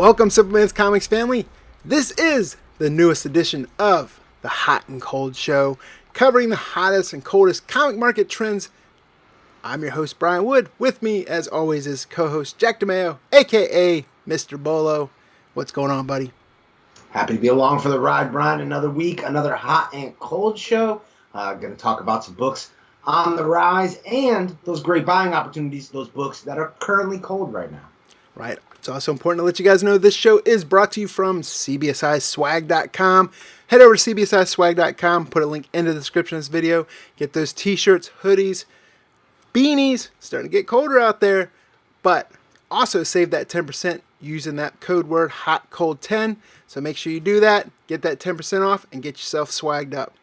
Welcome, Simpleman's Comics family. This is the newest edition of the Hot and Cold Show, covering the hottest and coldest comic market trends. I'm your host, Brian Wood. With me, as always, is co-host Jack DeMeo, a.k.a. Mr. Bolo. What's going on, buddy? Happy to be along for the ride, Brian. Another week, another Hot and Cold Show. Going to talk about some books on the rise and those great buying opportunities, those books that are currently cold right now. Right. It's also important to let you guys know this show is brought to you from cbsiswag.com. Head over to cbsiswag.com, put a link in the description of this video. Get those t-shirts, hoodies, beanies. Starting to get colder out there. But also save that 10% using that code word HOTCOLD10. So make sure you do that. Get that 10% off and get yourself swagged up.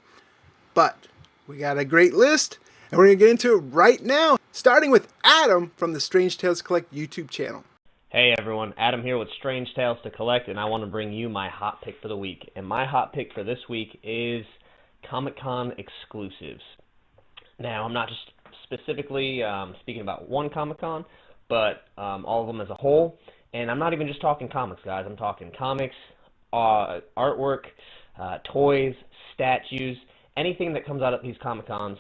But we got a great list, and we're going to get into it right now. Starting with Adam from the Strange Tales Collect YouTube channel. Hey everyone, Adam here with Strange Tales to Collect, and I want to bring you my hot pick for the week. And my hot pick for this week is Comic-Con exclusives. Now, I'm not just specifically speaking about one Comic-Con, but all of them as a whole. And I'm not even just talking comics, guys. I'm talking comics, artwork, toys, statues, anything that comes out of these Comic-Cons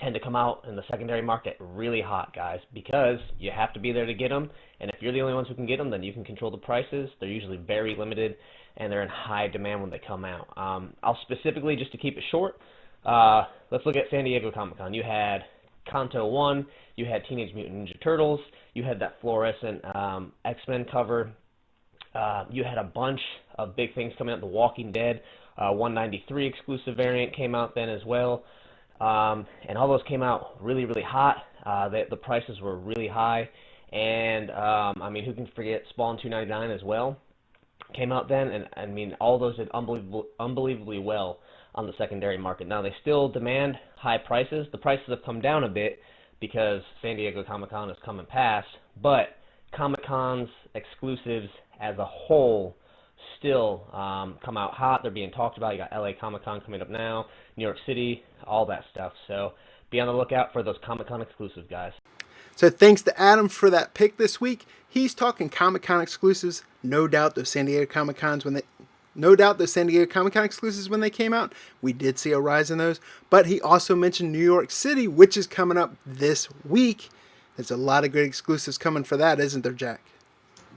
tend to come out in the secondary market really hot, guys, because you have to be there to get them, and if you're the only ones who can get them, then you can control the prices. They're usually very limited, and they're in high demand when they come out. I'll specifically, just to keep it short, let's look at San Diego Comic-Con. You had Kanto 1, you had Teenage Mutant Ninja Turtles, you had that fluorescent X-Men cover, you had a bunch of big things coming out. The Walking Dead 193 exclusive variant came out then as well. And all those came out really, really hot. The prices were really high, and I mean, who can forget Spawn 299 as well? Came out then, and I mean, all those did unbelievably well on the secondary market. Now they still demand high prices. The prices have come down a bit because San Diego Comic-Con is coming past, but Comic-Con's exclusives as a whole still come out hot. They're being talked about. You got LA Comic-Con coming up now, New York City, all that stuff. So be on the lookout for those Comic-Con exclusives, guys. So thanks to Adam for that pick this week. He's talking Comic-Con exclusives. No doubt those San Diego Comic-Con exclusives when they came out, we did see a rise in those. But he also mentioned New York City, which is coming up this week. There's a lot of great exclusives coming for that, isn't there, Jack?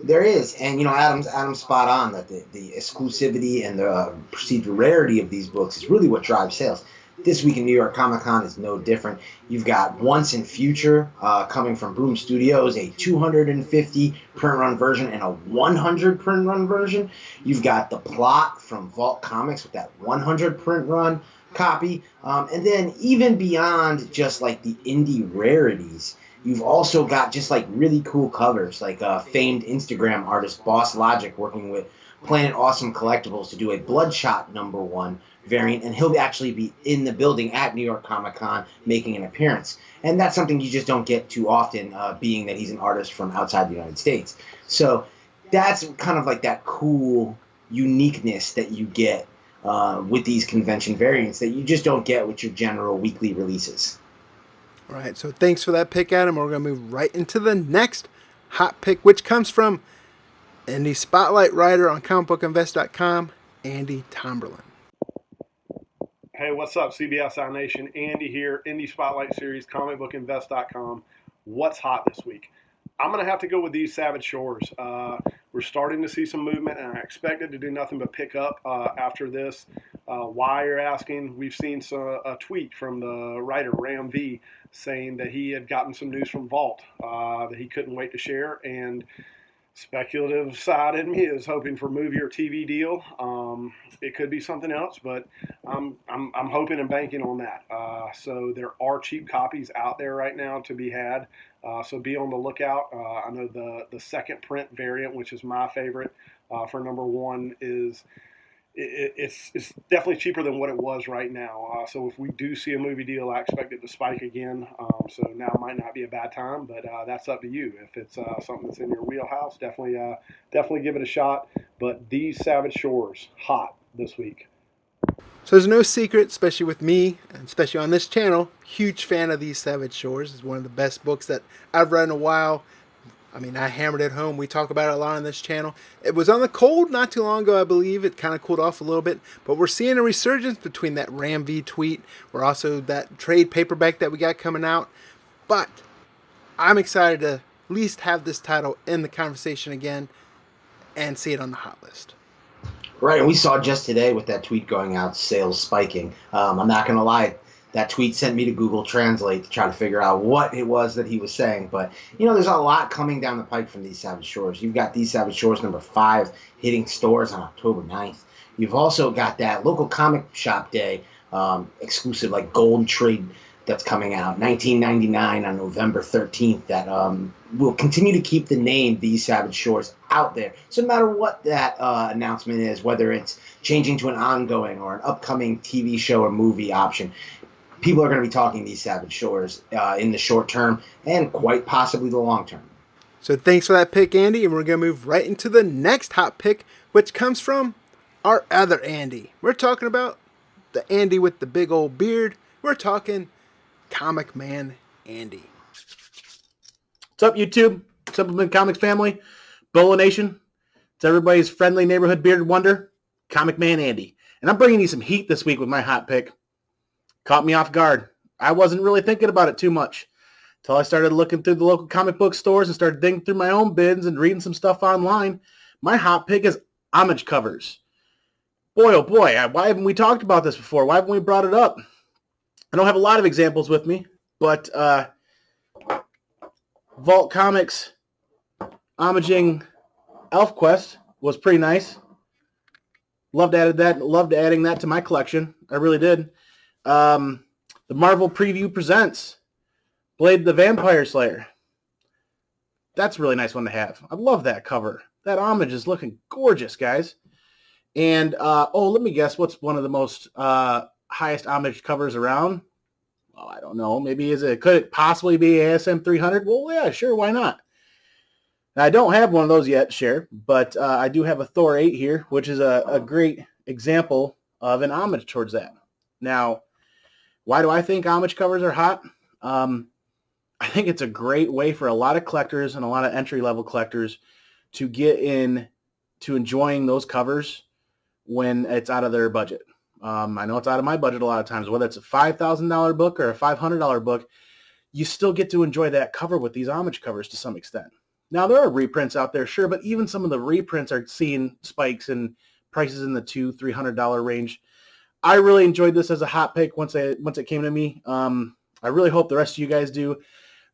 There is, and Adam's spot on that the exclusivity and the perceived rarity of these books is really what drives sales. This week in New York Comic Con is no different. You've got Once and Future coming from Boom Studios, a 250 print run version and a 100 print run version. You've got The Plot from Vault Comics with that 100 print run copy, and then even beyond just like the indie rarities, you've also got just like really cool covers, like famed Instagram artist Boss Logic working with Planet Awesome Collectibles to do a Bloodshot #1 variant, and he'll actually be in the building at New York Comic Con making an appearance. And that's something you just don't get too often, being that he's an artist from outside the United States. So that's kind of like that cool uniqueness that you get with these convention variants that you just don't get with your general weekly releases. All right, so thanks for that pick, Adam. We're going to move right into the next hot pick, which comes from Indie Spotlight writer on comicbookinvest.com, Andy Tomberlin. Hey, what's up, CBSI Nation? Andy here, Indie Spotlight series, comicbookinvest.com. What's hot this week? I'm going to have to go with these Savage Shores. We're starting to see some movement, and I expect it to do nothing but pick up after this. Why, you're asking? We've seen a tweet from the writer, Ram V, saying that he had gotten some news from Vault that he couldn't wait to share, and speculative side in me is hoping for movie or TV deal. It could be something else, but I'm hoping and banking on that. So there are cheap copies out there right now to be had. So be on the lookout. I know the second print variant, which is my favorite for #1, is it's definitely cheaper than what it was right now. So if we do see a movie deal, I expect it to spike again. So now might not be a bad time, but that's up to you. If it's something that's in your wheelhouse, definitely give it a shot. But these Savage Shores, hot this week. So there's no secret, especially with me, and especially on this channel, huge fan of these Savage Shores. It's one of the best books that I've read in a while. I mean, I hammered it home. We talk about it a lot on this channel. It was on the cold not too long ago, I believe. It kind of cooled off a little bit. But we're seeing a resurgence between that Ram V tweet. We're also that trade paperback that we got coming out. But I'm excited to at least have this title in the conversation again and see it on the hot list. Right, and we saw just today with that tweet going out, sales spiking. I'm not going to lie, that tweet sent me to Google Translate to try to figure out what it was that he was saying. But, there's a lot coming down the pike from These Savage Shores. You've got These Savage Shores number 5 hitting stores on October 9th. You've also got that local comic shop day exclusive, like gold trade that's coming out, $19.99 on November 13th, that will continue to keep the name These Savage Shores out there. So no matter what that announcement is, whether it's changing to an ongoing or an upcoming TV show or movie option, people are going to be talking These Savage Shores in the short term and quite possibly the long term. So thanks for that pick, Andy, and we're going to move right into the next hot pick, which comes from our other Andy. We're talking about the Andy with the big old beard. We're talking Comic Man Andy. What's up, YouTube? Simpleman Comics family, Bolo Nation. It's everybody's friendly neighborhood bearded wonder, Comic Man Andy. And I'm bringing you some heat this week with my hot pick. Caught me off guard. I wasn't really thinking about it too much until I started looking through the local comic book stores and started digging through my own bins and reading some stuff online. My hot pick is homage covers. Boy, oh boy, why haven't we talked about this before? Why haven't we brought it up? I don't have a lot of examples with me, but Vault Comics homaging ElfQuest was pretty nice. Loved adding that to my collection. I really did. The Marvel Preview Presents Blade the Vampire Slayer. That's a really nice one to have. I love that cover. That homage is looking gorgeous, guys. And, let me guess, what's one of the most highest homage covers around? Well, I don't know. Could it possibly be ASM 300? Well, yeah, sure, why not? Now, I don't have one of those yet, share, but I do have a Thor 8 here, which is a great example of an homage towards that. Now, why do I think homage covers are hot? I think it's a great way for a lot of collectors and a lot of entry-level collectors to get in to enjoying those covers when it's out of their budget. I know it's out of my budget a lot of times, whether it's a $5,000 book or a $500 book, you still get to enjoy that cover with these homage covers to some extent. Now, there are reprints out there, sure, but even some of the reprints are seeing spikes in prices in the $200-$300 range. I really enjoyed this as a hot pick once it came to me. I really hope the rest of you guys do.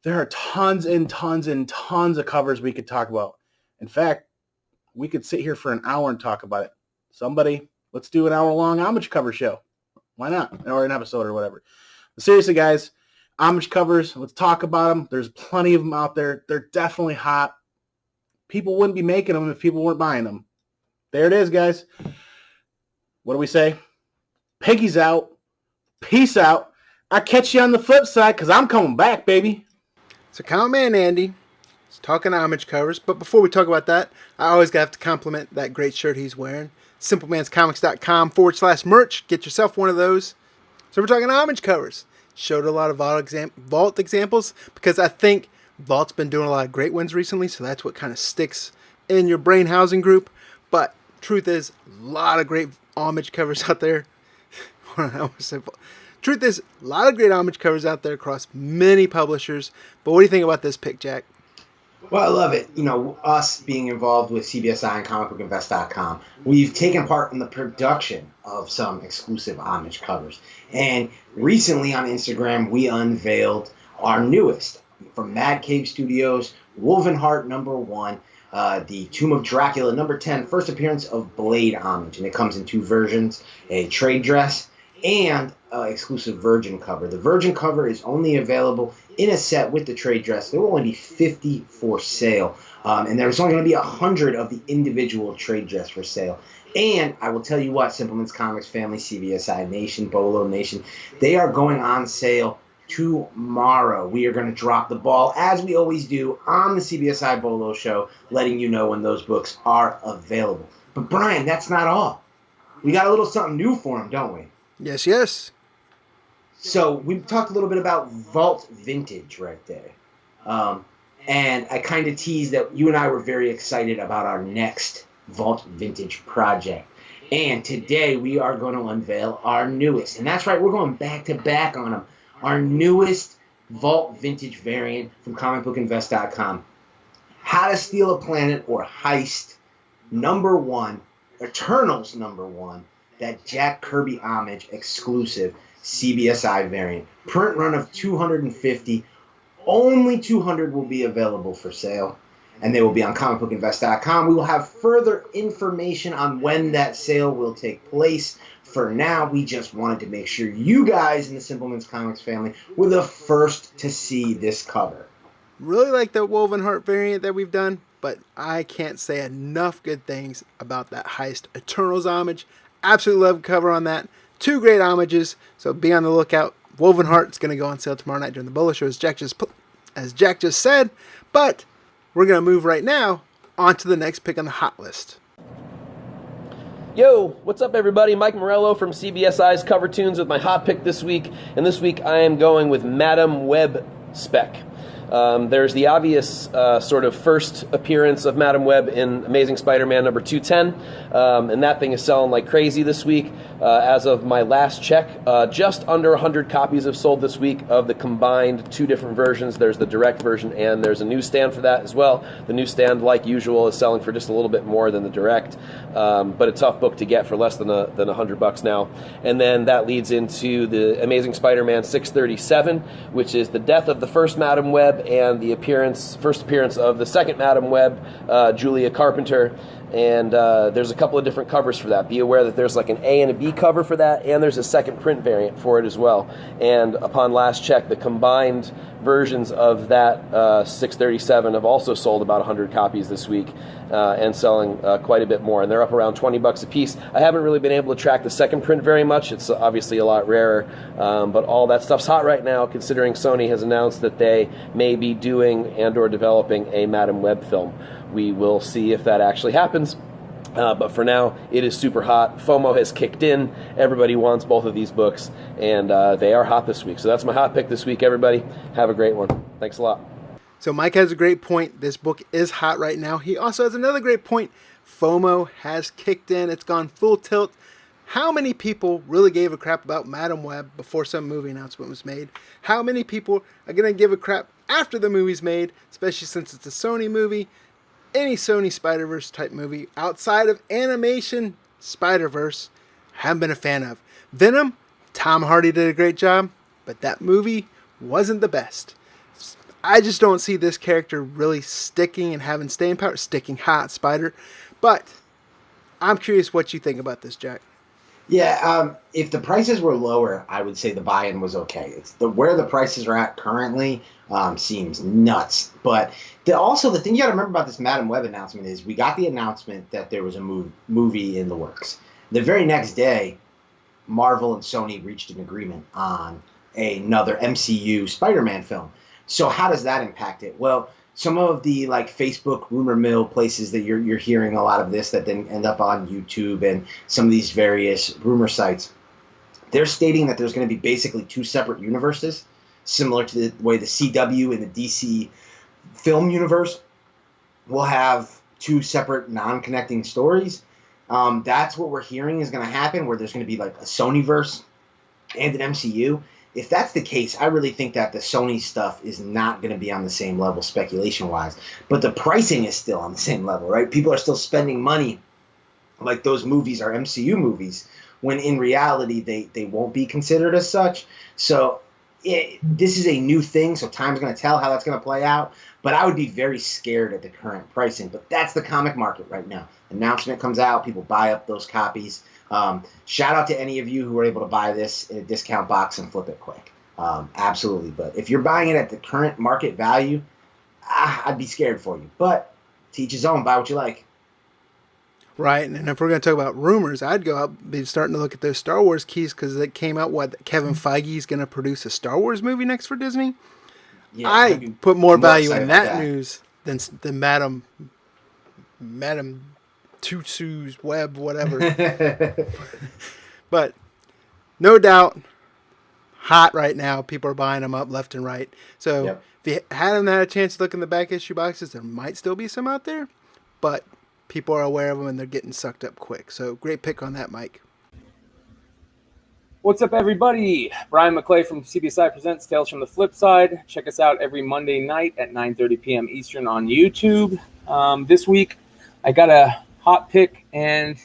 There are tons and tons and tons of covers we could talk about. In fact, we could sit here for an hour and talk about it. Somebody, let's do an hour-long homage cover show. Why not? Or an episode or whatever. But seriously, guys, homage covers, let's talk about them. There's plenty of them out there. They're definitely hot. People wouldn't be making them if people weren't buying them. There it is, guys. What do we say? Piggy's out. Peace out. I'll catch you on the flip side because I'm coming back, baby. So Comic Man Andy is talking homage covers, but before we talk about that, I always have to compliment that great shirt he's wearing. SimplemansComics.com/merch. Get yourself one of those. So we're talking homage covers. Showed a lot of Vault examples because I think Vault's been doing a lot of great ones recently, so that's what kind of sticks in your brain housing group. But truth is, a lot of great homage covers out there. Truth is, a lot of great homage covers out there across many publishers. But what do you think about this pick, Jack? Well, I love it. Us being involved with CBSI and comicbookinvest.com, we've taken part in the production of some exclusive homage covers. And recently on Instagram, we unveiled our newest from Mad Cave Studios, Woven Heart #1, the Tomb of Dracula #10, first appearance of Blade homage. And it comes in two versions, a trade dress and exclusive Virgin cover. The Virgin cover is only available in a set with the trade dress. There will only be 50 for sale. And there's only going to be 100 of the individual trade dress for sale. And I will tell you what, Simpleman's Comics family, CBSI Nation, Bolo Nation, they are going on sale tomorrow. We are going to drop the ball, as we always do, on the CBSI Bolo Show, letting you know when those books are available. But Brian, that's not all. We got a little something new for them, don't we? Yes, yes. So we talked a little bit about Vault Vintage right there. And I kind of teased that you and I were very excited about our next Vault Vintage project. And today we are going to unveil our newest. And that's right, we're going back to back on them. Our newest Vault Vintage variant from comicbookinvest.com. How to Steal a Planet or Heist #1, Eternals #1, that Jack Kirby homage exclusive CBSI variant. Print run of 250. Only 200 will be available for sale, and they will be on comicbookinvest.com. We will have further information on when that sale will take place. For now, we just wanted to make sure you guys in the Simpleman's Comics family were the first to see this cover. Really like the Woven Heart variant that we've done, but I can't say enough good things about that Heist Eternals homage. Absolutely love the cover on that. 2 great homages, so be on the lookout. Woven Heart's going to go on sale tomorrow night during the Bullish Show, as Jack just said. But we're going to move right now on to the next pick on the hot list. Yo, what's up everybody? Mike Morello from CBSI's Cover Tunes with my hot pick this week. And this week I am going with Madam Web spec. There's the obvious sort of first appearance of Madam Web in Amazing Spider-Man number 210, and that thing is selling like crazy this week. As of my last check, just under 100 copies have sold this week of the combined 2 different versions. There's the direct version and there's a newsstand for that as well. The newsstand, like usual, is selling for just a little bit more than the direct, but a tough book to get for less than $100 now. And then that leads into the Amazing Spider-Man 637, which is the death of the first Madam Web and the first appearance of the second Madam Web, Julia Carpenter. And there's a couple of different covers for that. Be aware that there's like an A and a B cover for that, and there's a second print variant for it as well. And upon last check, the combined versions of that 637 have also sold about 100 copies this week, and selling quite a bit more. And they're up around $20 a piece. I haven't really been able to track the second print very much. It's obviously a lot rarer, but all that stuff's hot right now, considering Sony has announced that they may be doing and or developing a Madam Web film. We will see if that actually happens. But for now, it is super hot. FOMO has kicked in. Everybody wants both of these books, and they are hot this week. So that's my hot pick this week, everybody. Have a great one. Thanks a lot. So Mike has a great point. This book is hot right now. He also has another great point. FOMO has kicked in. It's gone full tilt. How many people really gave a crap about Madam Web before some movie announcement was made? How many people are going to give a crap after the movie's made, especially since it's a Sony movie? Any Sony Spider-Verse type movie outside of animation Spider-Verse, haven't been a fan of. Venom, Tom Hardy did a great job, but that movie wasn't the best. I just don't see this character really sticking and having staying power, sticking hot, Spider. But I'm curious what you think about this, Jack. Yeah, if the prices were lower, I would say the buy-in was okay. It's where the prices are at currently seems nuts. But also the thing you got to remember about this Madam Web announcement is we got the announcement that there was a movie in the works. The very next day, Marvel and Sony reached an agreement on another MCU Spider-Man film. So how does that impact it? Well, some of the like Facebook rumor mill places that you're hearing a lot of this that then end up on YouTube and some of these various rumor sites, they're stating that there's going to be basically 2 separate universes, similar to the way the CW and the DC film universe will have 2 separate non-connecting stories. That's what we're hearing is going to happen, where there's going to be like a Sonyverse and an MCU. If that's the case, I really think that the Sony stuff is not going to be on the same level speculation-wise. But the pricing is still on the same level, right? People are still spending money like those movies are MCU movies, when in reality they won't be considered as such. So this is a new thing, so time's going to tell how that's going to play out. But I would be very scared at the current pricing. But that's the comic market right now. Announcement comes out, people buy up those copies. Shout out to any of you who were able to buy this in a discount box and flip it quick. Absolutely. But if you're buying it at the current market value, I'd be scared for you. But to each his own, buy what you like. Right, and if we're going to talk about rumors, I'd go out be starting to look at those Star Wars keys because it came out, Kevin Feige's going to produce a Star Wars movie next for Disney? Yeah, I put more value in that news than Madam Tutu's Web, whatever. But no doubt, hot right now. People are buying them up left and right. So Yep. if you hadn't had a chance to look in the back issue boxes, there might still be some out there, but people are aware of them and they're getting sucked up quick. So great pick on that, Mike. What's up, everybody? Brian McClay from CBSI Presents Tales from the Flipside. Check us out every Monday night at 9:30 p.m. Eastern on YouTube. This week, I got a hot pick, and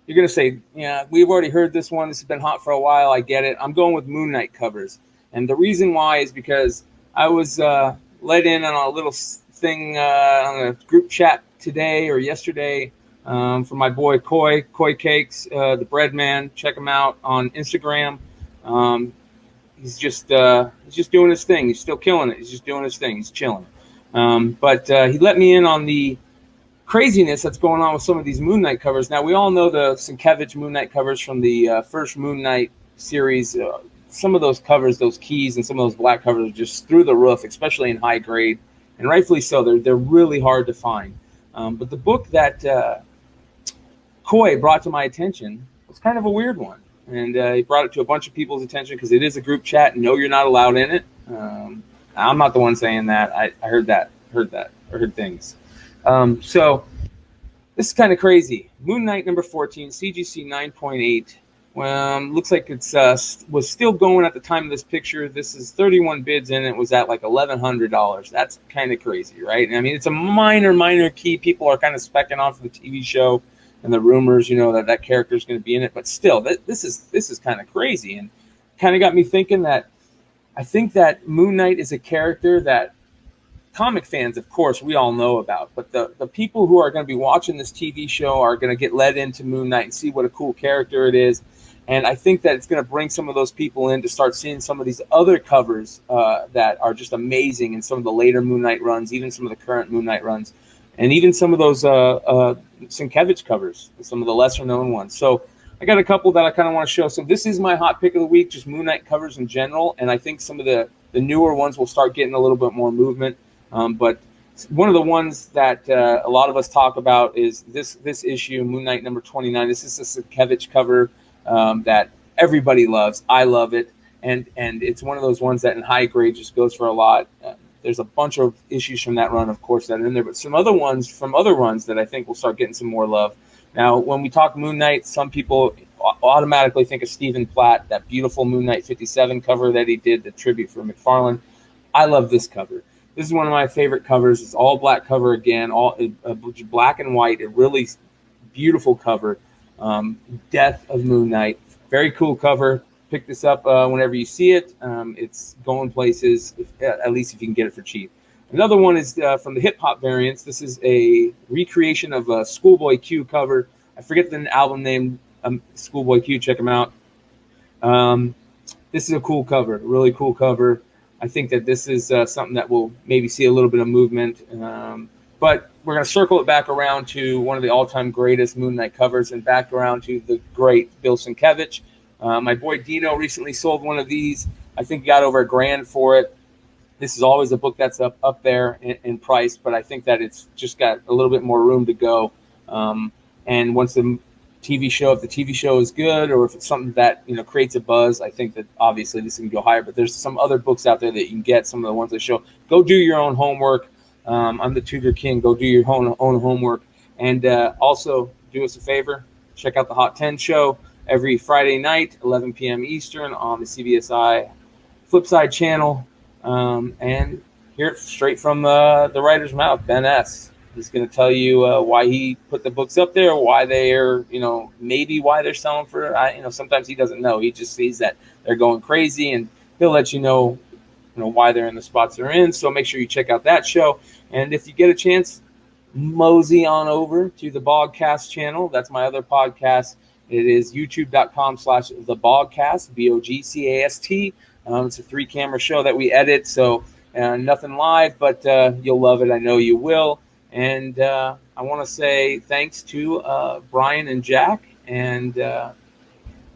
you're going to say, yeah, we've already heard this one. This has been hot for a while. I get it. I'm going with Moon Knight covers. And the reason why is because I was let in on a little thing on a group chat today or yesterday from my boy Koi Cakes, the bread man. Check him out on Instagram. He's just doing his thing. He's still killing it. He's just doing his thing. He's chilling. But he let me in on the craziness that's going on with some of these Moon Knight covers. Now, we all know the Sienkiewicz Moon Knight covers from the first Moon Knight series. Some of those covers, those keys, and some of those black covers are just through the roof, especially in high grade, and rightfully so. They're really hard to find. But the book that Koi brought to my attention was kind of a weird one. And he brought it to a bunch of people's attention because it is a group chat, and no, you're not allowed in it. I'm not the one saying that. I heard things. So this is kind of crazy. Moon Knight number 14, CGC 9.8. Looks like it's was still going at the time of this picture. This is 31 bids in. It was at like $1,100. That's kind of crazy, right? I mean, it's a minor key. People are kind of specking off the TV show and the rumors, that character is going to be in it. But still, this is kind of crazy, and kind of got me thinking that I think that Moon Knight is a character that comic fans, of course, we all know about. But the people who are going to be watching this TV show are going to get led into Moon Knight and see what a cool character it is. And I think that it's going to bring some of those people in to start seeing some of these other covers that are just amazing in some of the later Moon Knight runs, even some of the current Moon Knight runs, and even some of those Sienkiewicz covers, some of the lesser-known ones. So I got a couple that I kind of want to show. So this is my hot pick of the week, just Moon Knight covers in general, and I think some of the newer ones will start getting a little bit more movement. But one of the ones that a lot of us talk about is this issue, Moon Knight number 29. This is a Sienkiewicz cover that everybody loves. I love it, and it's one of those ones that in high grade just goes for a lot. There's a bunch of issues from that run, of course, that are in there, but some other ones from other runs that I think will start getting some more love. Now, when we talk Moon Knight, some people automatically think of Stephen Platt, that beautiful Moon Knight 57 cover that he did, the tribute for McFarlane. I love this cover. This is one of my favorite covers. It's all black cover again, all black and white. A really beautiful cover. Death of Moon Knight. Very cool cover. Pick this up whenever you see it. It's going places, at least if you can get it for cheap. Another one is from the hip hop variants. This is a recreation of a Schoolboy Q cover. I forget the album name. Schoolboy Q. Check them out. This is a cool cover. Really cool cover. I think that this is something that will maybe see a little bit of movement. But we're going to circle it back around to one of the all-time greatest Moon Knight covers and back around to the great Bill Sienkiewicz. My boy Dino recently sold one of these. I think he got over $1,000 for it. This is always a book that's up there in price, but I think that it's just got a little bit more room to go. And once the TV show, if the TV show is good or if it's something that creates a buzz, I think that obviously this can go higher. But there's some other books out there that you can get. Some of the ones that show. Go do your own homework. I'm the Tudor King. Go do your own homework, and also do us a favor. Check out the Hot 10 show every Friday night, 11 p.m. Eastern on the CBSI Flipside channel, and hear it straight from the writer's mouth, Ben S. He's going to tell you why he put the books up there, why they are, maybe why they're selling for. Sometimes he doesn't know. He just sees that they're going crazy, and he'll let you know why they're in the spots they're in. So make sure you check out that show. And if you get a chance, mosey on over to the Bogcast channel. That's my other podcast. It is youtube.com/thebogcast, BOGCAST. It's a 3-camera show that we edit, so nothing live, but you'll love it. I know you will. And I want to say thanks to Brian and Jack. And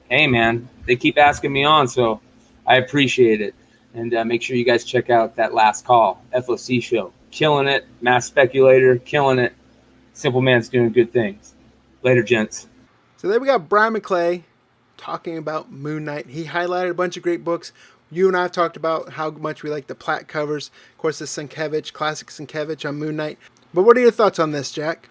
hey, man, they keep asking me on, so I appreciate it. And make sure you guys check out that Last Call FOC show. Killing it. Mass Speculator, killing it. Simpleman's doing good things. Later, gents. So there we got Brian McClay talking about Moon Knight. He highlighted a bunch of great books. You and I have talked about how much we like the Platt covers. Of course, the Sienkiewicz, classic Sienkiewicz on Moon Knight. But what are your thoughts on this, Jack?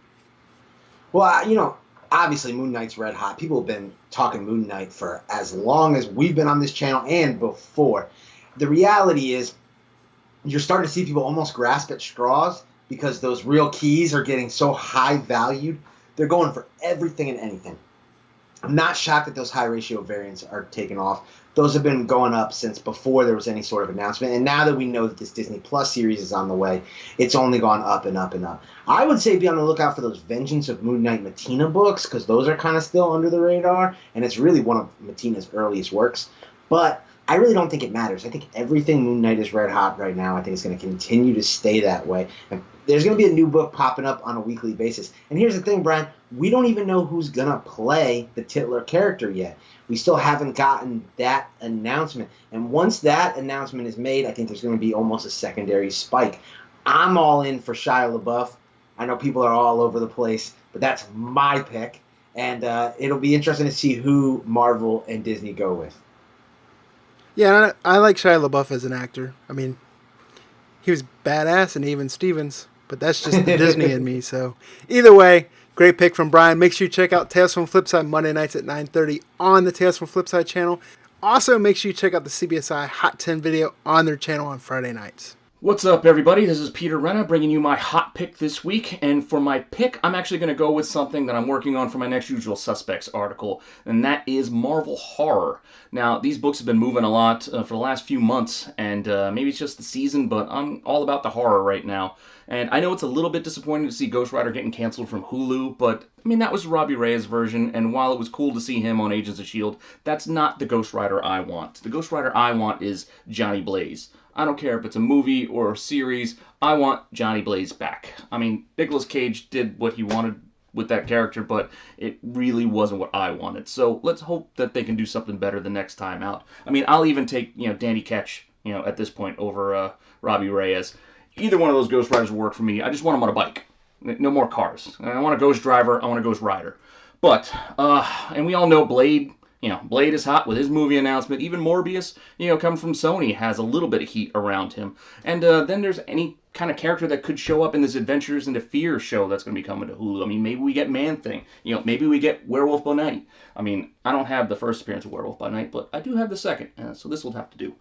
Well, obviously Moon Knight's red hot. People have been talking Moon Knight for as long as we've been on this channel and before. The reality is you're starting to see people almost grasp at straws because those real keys are getting so high valued. They're going for everything and anything. I'm not shocked that those high ratio variants are taking off. Those have been going up since before there was any sort of announcement. And now that we know that this Disney Plus series is on the way, it's only gone up and up and up. I would say be on the lookout for those Vengeance of Moon Knight Matina books, because those are kind of still under the radar. And it's really one of Matina's earliest works. But I really don't think it matters. I think everything Moon Knight is red hot right now. I think it's going to continue to stay that way. And there's going to be a new book popping up on a weekly basis. And here's the thing, Brian. We don't even know who's going to play the titular character yet. We still haven't gotten that announcement. And once that announcement is made, I think there's going to be almost a secondary spike. I'm all in for Shia LaBeouf. I know people are all over the place, but that's my pick. And it'll be interesting to see who Marvel and Disney go with. Yeah, I like Shia LaBeouf as an actor. I mean, he was badass in Even Stevens, but that's just the Disney in me. So either way, great pick from Brian. Make sure you check out Tales from Flipside Monday nights at 9:30 on the Tales from Flipside channel. Also, make sure you check out the CBSI Hot 10 video on their channel on Friday nights. What's up, everybody? This is PeterRunner bringing you my hot pick this week. And for my pick, I'm actually going to go with something that I'm working on for my next Usual Suspects article, and that is Marvel horror. Now, these books have been moving a lot for the last few months, and maybe it's just the season, but I'm all about the horror right now. And I know it's a little bit disappointing to see Ghost Rider getting canceled from Hulu, but, I mean, that was Robbie Reyes' version, and while it was cool to see him on Agents of S.H.I.E.L.D., that's not the Ghost Rider I want. The Ghost Rider I want is Johnny Blaze. I don't care if it's a movie or a series, I want Johnny Blaze back. I mean, Nicolas Cage did what he wanted with that character, but it really wasn't what I wanted. So let's hope that they can do something better the next time out. I mean, I'll even take, Danny Ketch, at this point over Robbie Reyes. Either one of those Ghost Riders will work for me. I just want them on a bike. No more cars. I want a Ghost Driver. I want a Ghost Rider. But, and we all know Blade. Blade is hot with his movie announcement. Even Morbius, coming from Sony, has a little bit of heat around him. And then there's any kind of character that could show up in this Adventures into Fear show that's going to be coming to Hulu. I mean, maybe we get Man-Thing. Maybe we get Werewolf by Night. I mean, I don't have the first appearance of Werewolf by Night, but I do have the second. So this will have to do.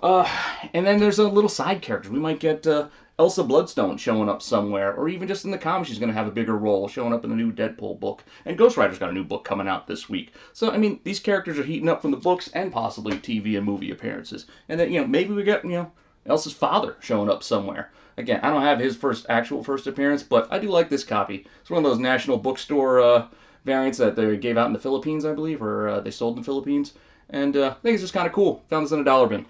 And then there's a little side character. We might get Elsa Bloodstone showing up somewhere, or even just in the comics she's going to have a bigger role, showing up in the new Deadpool book. And Ghost Rider's got a new book coming out this week. So, I mean, these characters are heating up from the books and possibly TV and movie appearances. And then, maybe we get, Elsa's father showing up somewhere. Again, I don't have his actual first appearance, but I do like this copy. It's one of those national bookstore variants that they gave out in the Philippines, I believe, or they sold in the Philippines. And I think it's just kind of cool. Found this in a dollar bin.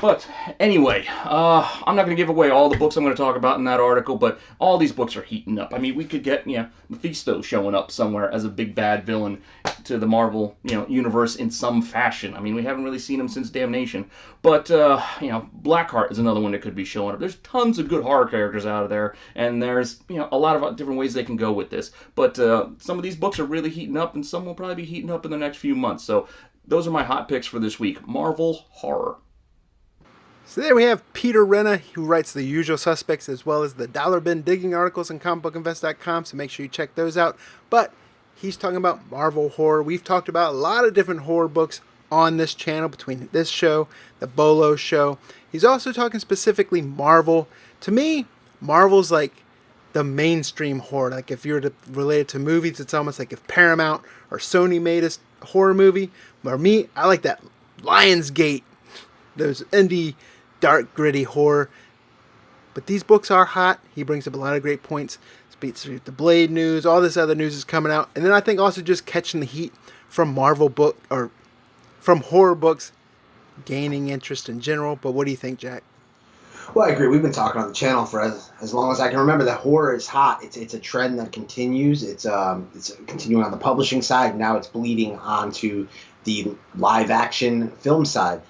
But anyway, I'm not going to give away all the books I'm going to talk about in that article, but all these books are heating up. I mean, we could get, Mephisto showing up somewhere as a big bad villain to the Marvel, universe in some fashion. I mean, we haven't really seen him since Damnation. But, Blackheart is another one that could be showing up. There's tons of good horror characters out of there, and there's, a lot of different ways they can go with this. But some of these books are really heating up, and some will probably be heating up in the next few months. So those are my hot picks for this week. Marvel horror. So there we have PeterRunner, who writes The Usual Suspects as well as the Dollar Bin Digging articles on comicbookinvest.com, so make sure you check those out. But he's talking about Marvel horror. We've talked about a lot of different horror books on this channel between this show, the Bolo show. He's also talking specifically Marvel. To me, Marvel's like the mainstream horror. Like if you were to relate it to movies, it's almost like if Paramount or Sony made a horror movie. For me, I like that Lionsgate, those indie dark, gritty horror. But these books are hot. He brings up a lot of great points. Speaks to the Blade news, all this other news is coming out. And then I think also just catching the heat from Marvel book, or from horror books, gaining interest in general. But what do you think, Jack? Well, I agree. We've been talking on the channel for as long as I can remember that horror is hot. It's a trend that continues. It's continuing on the publishing side. Now it's bleeding onto the live action film side.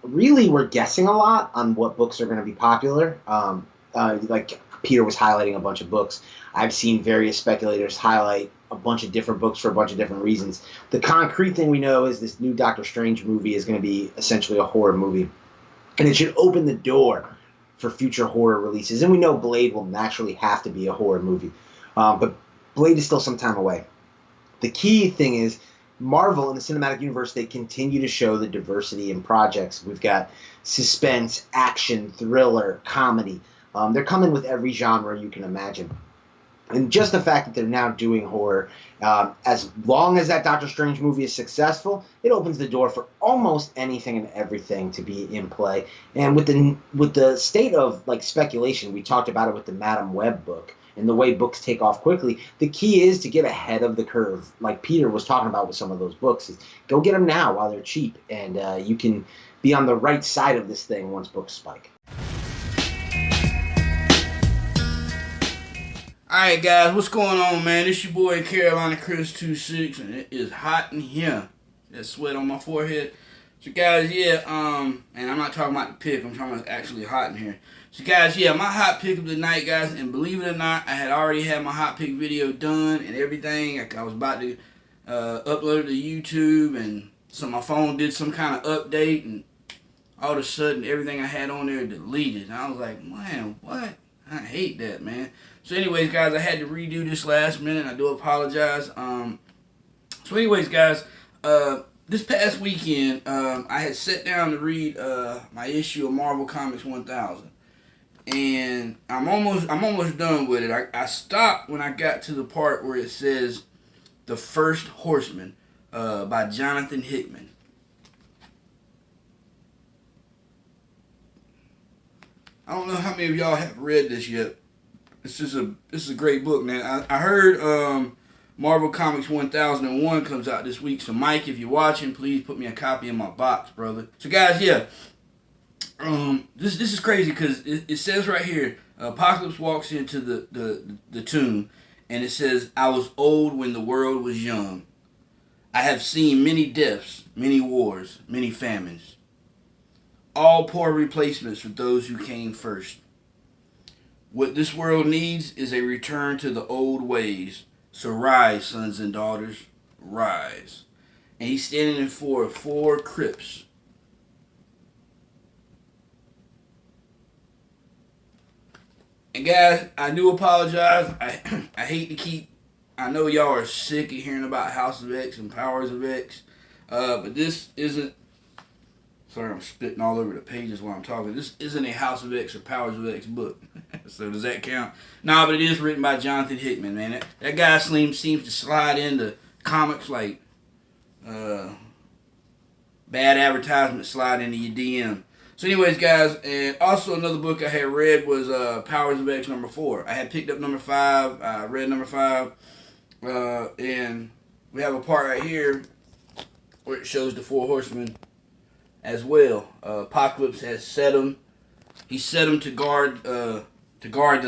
Really, we're guessing a lot on what books are going to be popular. Like Peter was highlighting a bunch of books. I've seen various speculators highlight a bunch of different books for a bunch of different reasons. The concrete thing we know is this new Doctor Strange movie is going to be essentially a horror movie. And it should open the door for future horror releases. And we know Blade will naturally have to be a horror movie. But Blade is still some time away. The key thing is Marvel in the cinematic universe, they continue to show the diversity in projects. We've got suspense, action, thriller, comedy. They're coming with every genre you can imagine. And just the fact that they're now doing horror, as long as that Doctor Strange movie is successful, it opens the door for almost anything and everything to be in play. And with the state of like speculation, we talked about it with the Madam Web book and the way books take off quickly. The key is to get ahead of the curve, like Peter was talking about with some of those books. Is go get them now while they're cheap, and you can be on the right side of this thing once books spike. Alright guys, what's going on, man? It's your boy Carolina Chris 26, and it is hot in here. That sweat on my forehead. So guys, yeah, and I'm not talking about the pick, I'm talking about it's actually hot in here. So guys, yeah, my hot pick of the night, guys, and believe it or not, I had already had my hot pick video done and everything. I was about to upload it to YouTube, and so my phone did some kind of update, and all of a sudden everything I had on there deleted. And I was like, man, what? I hate that, man. So anyways, guys, I had to redo this last minute. I do apologize. So anyways, guys, this past weekend, I had sat down to read my issue of Marvel Comics 1000. And I'm almost done with it. I stopped when I got to the part where it says The First Horseman by Jonathan Hickman. I don't know how many of y'all have read this yet. This is a great book, man. I heard Marvel Comics 1001 comes out this week. So Mike, if you're watching, please put me a copy in my box, brother. So guys, yeah. This is crazy because it says right here, Apocalypse walks into the tomb, and it says, I was old when the world was young. I have seen many deaths, many wars, many famines. All poor replacements for those who came first. What this world needs is a return to the old ways. So rise, sons and daughters, rise. And he's standing in for 4 crypts. And guys, I do apologize. I hate to keep... I know y'all are sick of hearing about House of X and Powers of X. But this isn't... Sorry, I'm spitting all over the pages while I'm talking. This isn't a House of X or Powers of X book. So does that count? No, but it is written by Jonathan Hickman, man. That guy seems to slide into comics like bad advertisements slide into your DM. So anyways, guys, and also another book I had read was Powers of X number 4. I had picked up number 5. I read number 5. And we have a part right here where it shows the 4 horsemen as well. Apocalypse has set them. He set them to guard the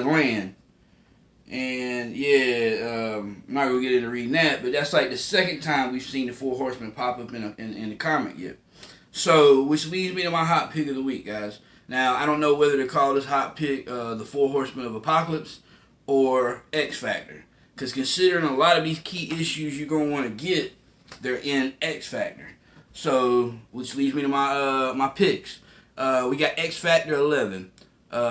land. And yeah, I'm not gonna get into reading that, but that's like the second time we've seen the 4 horsemen pop up in the comic yet. So, which leads me to my hot pick of the week, guys. Now, I don't know whether to call this hot pick the 4 horsemen of Apocalypse or X Factor, because considering a lot of these key issues you're gonna want to get, they're in X Factor. So, which leads me to my picks. We got X Factor 11,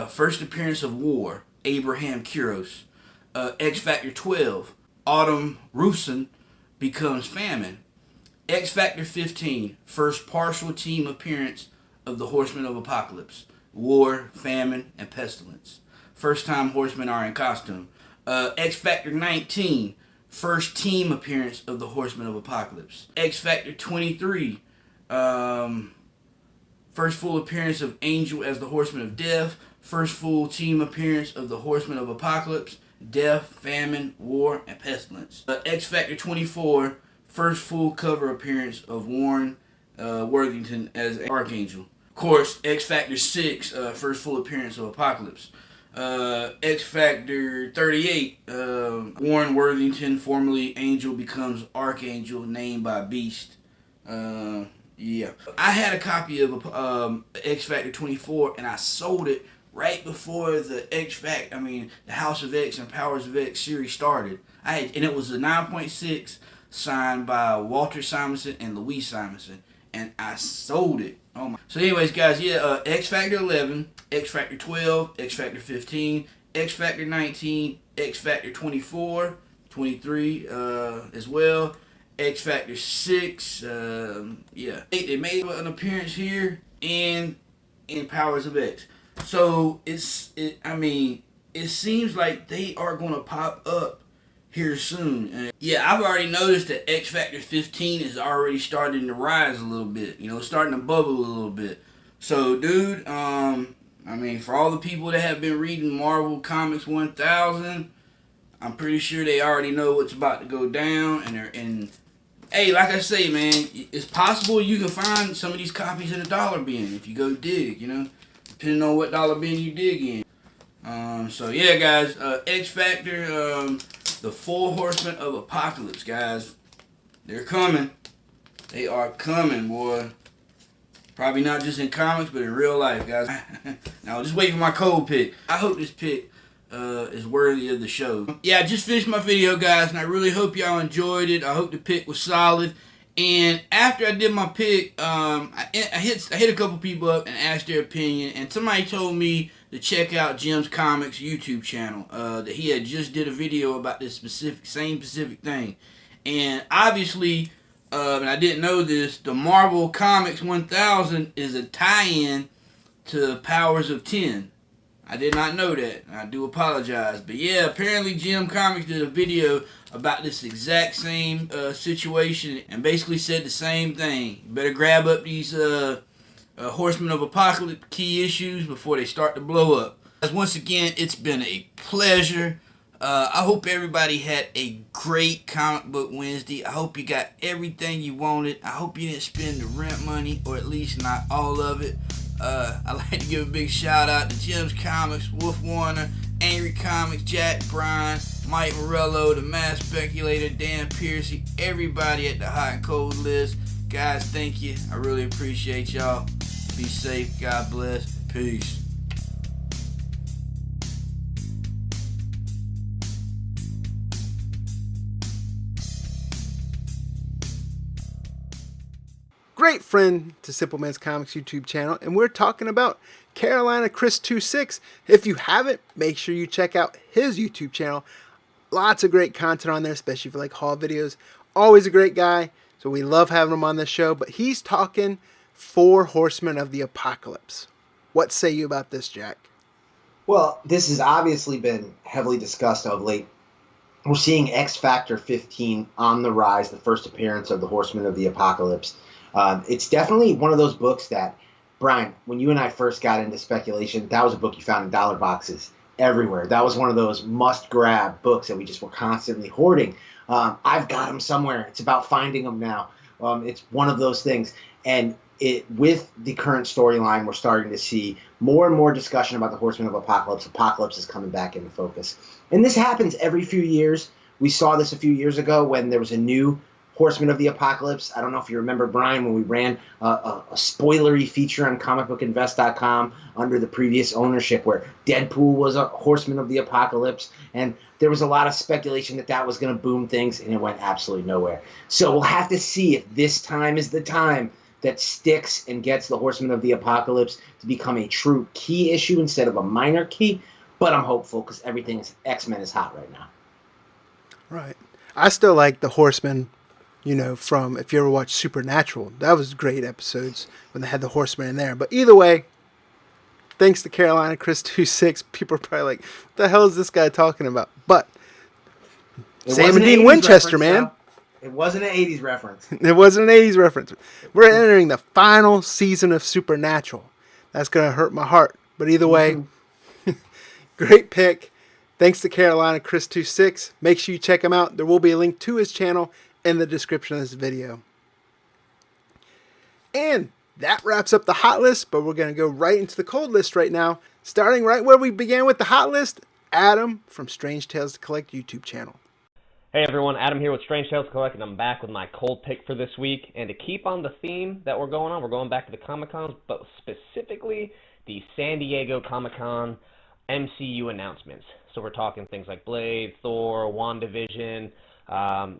first appearance of War, Abraham Kuros. X Factor 12, Autumn Roofson becomes Famine. X Factor 15, first partial team appearance of the Horsemen of Apocalypse, War, Famine, and Pestilence. First time Horsemen are in costume. X Factor 19, first team appearance of the Horsemen of Apocalypse. X Factor 23, first full appearance of Angel as the Horseman of Death. First full team appearance of the Horsemen of Apocalypse, Death, Famine, War, and Pestilence. X Factor 24, first full cover appearance of Warren Worthington as Archangel. Of course, X Factor 6, first full appearance of Apocalypse. X Factor 38, Warren Worthington, formerly Angel, becomes Archangel, named by Beast. Yeah. I had a copy of X Factor 24, and I sold it right before the the House of X and Powers of X series started. And it was a 9.6 signed by Walter Simonson and Louise Simonson, and I sold it. Oh my! So, anyways, guys, yeah, X Factor 11, X Factor 12, X Factor 15, X Factor 19, X Factor 24, 23 as well. X Factor 6, yeah. They made an appearance here in Powers of X. So it seems like they are going to pop up here soon. And yeah, I've already noticed that X Factor 15 is already starting to rise a little bit. Starting to bubble a little bit. So, dude, for all the people that have been reading Marvel Comics 1000, I'm pretty sure they already know what's about to go down. And hey, like I say, man, it's possible you can find some of these copies in a dollar bin if you go dig, depending on what dollar bin you dig in. So yeah, guys, X Factor, the 4 Horsemen of Apocalypse, guys, they're coming. They are coming, boy. Probably not just in comics, but in real life, guys. Now, just wait for my cold pick. I hope this pick is worthy of the show. Yeah, I just finished my video, guys, and I really hope y'all enjoyed it. I hope the pick was solid. And after I did my pick, I hit a couple people up and asked their opinion, and somebody told me to check out Jim's Comics YouTube channel. That he had just did a video about this same specific thing. And obviously, and I didn't know this, the Marvel Comics 1000 is a tie-in to Powers of 10. I did not know that. I do apologize. But yeah, apparently Jim Comics did a video about this exact same situation and basically said the same thing. You better grab up these Horsemen of Apocalypse key issues before they start to blow up. As once again, it's been a pleasure. I hope everybody had a great Comic Book Wednesday. I hope you got everything you wanted. I hope you didn't spend the rent money, or at least not all of it. I'd like to give a big shout out to Jim's Comics, Wolf Warner, Angry Comics, Jack Bryan, Mike Morello, The Mass Speculator, Dan Piercy, everybody at the Hot and Cold list. Guys, thank you. I really appreciate y'all. Be safe. God bless. Peace. Great friend to Simpleman's Comics YouTube channel, and we're talking about Carolina Chris 26. If you haven't, make sure you check out his YouTube channel. Lots of great content on there, especially for like haul videos. Always a great guy, so we love having him on this show. But he's talking 4 Horsemen of the Apocalypse. What say you about this, Jack? Well, this has obviously been heavily discussed of late. We're seeing X Factor 15 on the rise, the first appearance of the Horsemen of the Apocalypse. It's definitely one of those books that, Brian, when you and I first got into speculation, that was a book you found in dollar boxes everywhere. That was one of those must-grab books that we just were constantly hoarding. I've got them somewhere. It's about finding them now. It's one of those things. And with the current storyline, we're starting to see more and more discussion about the Horsemen of Apocalypse. Apocalypse is coming back into focus. And this happens every few years. We saw this a few years ago when there was a new Horsemen of the Apocalypse. I don't know if you remember, Brian, when we ran a spoilery feature on comicbookinvest.com under the previous ownership where Deadpool was a Horseman of the Apocalypse, and there was a lot of speculation that that was going to boom things, and it went absolutely nowhere. So we'll have to see if this time is the time that sticks and gets the Horsemen of the Apocalypse to become a true key issue instead of a minor key, but I'm hopeful because everything X-Men is hot right now. Right. I still like the Horsemen, from, if you ever watched Supernatural, that was great episodes when they had the Horsemen in there. But either way, thanks to Carolina Chris 26, people are probably like, what the hell is this guy talking about? But Sam and Dean Winchester, man. It wasn't an 80s reference. It wasn't an 80s reference. We're entering the final season of Supernatural. That's going to hurt my heart. But either way, great pick. Thanks to Carolina Chris 26. Make sure you check him out. There will be a link to his channel in the description of this video. And that wraps up the hot list, but we're going to go right into the cold list right now. Starting right where we began with the hot list, Adam from Strange Tales to Collect YouTube channel. Hey everyone, Adam here with Strange Tales to Collect, and I'm back with my cold pick for this week. And to keep on the theme that we're going back to the Comic-Cons, but specifically the San Diego Comic-Con MCU announcements. So we're talking things like Blade, Thor, WandaVision,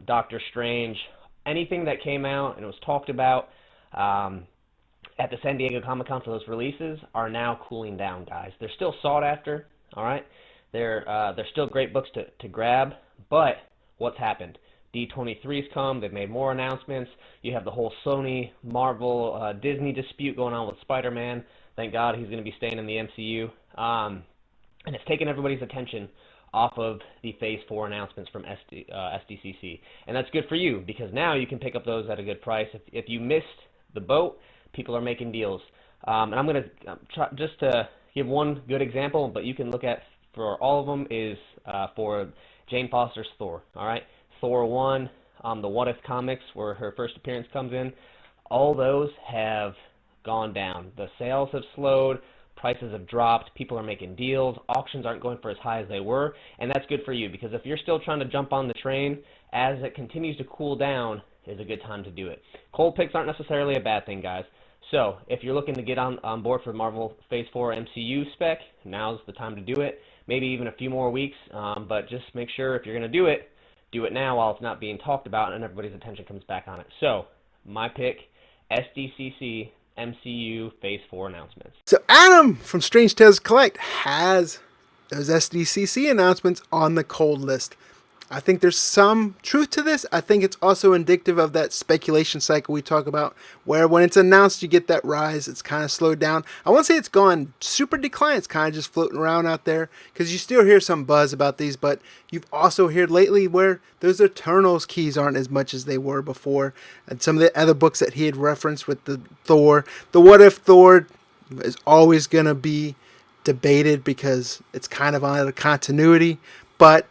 Doctor Strange, anything that came out and was talked about at the San Diego Comic-Con for those releases are now cooling down, guys. They're still sought after, all right? They're still great books to grab, but what's happened? D23's come. They've made more announcements. You have the whole Sony, Marvel, Disney dispute going on with Spider-Man. Thank God he's going to be staying in the MCU. And it's taken everybody's attention off of the Phase 4 announcements from SDCC. And that's good for you, because now you can pick up those at a good price. If you missed the boat, people are making deals. And I'm going to try just to give one good example, but you can look at, for all of them, is for Jane Foster's Thor, all right? Thor 1, the What If comics, where her first appearance comes in, all those have gone down. The sales have slowed, prices have dropped, people are making deals, auctions aren't going for as high as they were, and that's good for you, because if you're still trying to jump on the train, as it continues to cool down, is a good time to do it. Cold picks aren't necessarily a bad thing, guys. So if you're looking to get on board for Marvel Phase 4 MCU spec, now's the time to do it. Maybe even a few more weeks, but just make sure if you're going to do it now while it's not being talked about and everybody's attention comes back on it. So, my pick, SDCC MCU Phase 4 announcements. So Adam from Strange Tales Collect has those SDCC announcements on the cold list. I think there's some truth to this. I think it's also indicative of that speculation cycle we talk about, where when it's announced, you get that rise. It's kind of slowed down. I won't say it's gone super decline. It's kind of just floating around out there, because you still hear some buzz about these, but you've also heard lately where those Eternals keys aren't as much as they were before. And some of the other books that he had referenced with the Thor, the What If Thor is always going to be debated because it's kind of on a continuity, but